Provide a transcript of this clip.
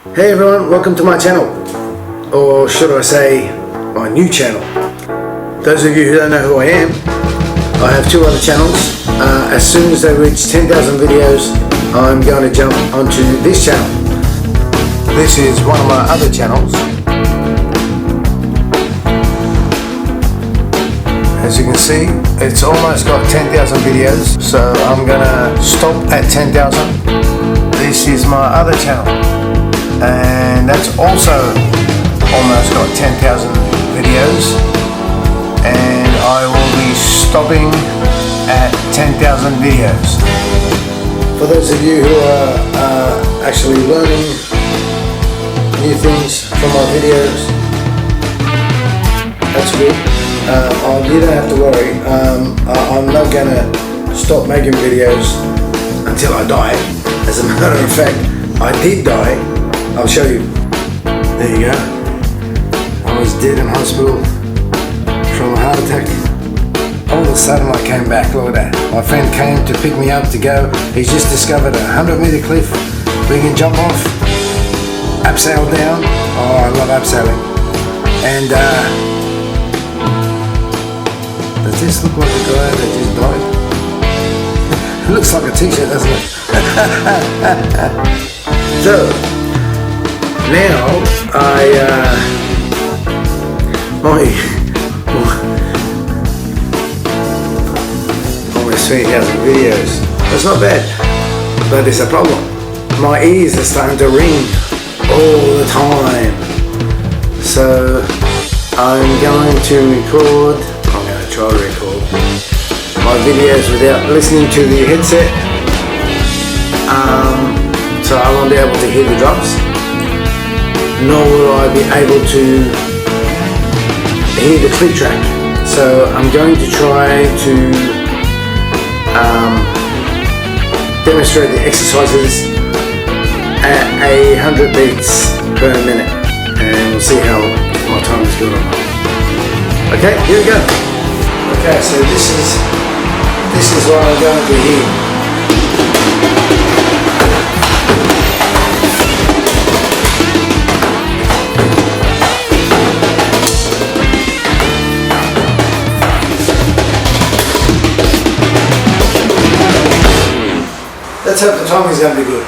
Hey everyone, welcome to my channel, or should I say my new channel. Those of you who don't know who I am, I have two other channels. As soon as they reach 10,000 videos, I'm going to jump onto this channel. This is one of my other channels. As you can see, it's almost got 10,000 videos, so I'm gonna stop at 10,000. This is my other channel, and that's also almost got 10,000 videos, and I will be stopping at 10,000 videos. For those of you who are actually learning new things from my videos, that's good. You don't have to worry. I'm not gonna stop making videos until I die. As a matter of fact, I did die. I'll show you. There you go. I was dead in hospital from a heart attack. All of a sudden I came back. Look at that. My friend came to pick me up to go. He's just discovered a 100-meter cliff we can jump off. Abseil down. Oh, I love abseiling. And does this look like a guy that just died? It looks like a t-shirt, doesn't it? So, now almost 3,000 videos. That's not bad, but there's a problem. My ears are starting to ring all the time. So, I'm going to record. Try to record my videos without listening to the headset, so I won't be able to hear the drums, nor will I be able to hear the click track. So I'm going to try to demonstrate the exercises at 100 beats per minute, and we'll see how my time is going on. Okay, here we go. Okay, so this is what I'm going to do here. Let's hope the timing is going to be good.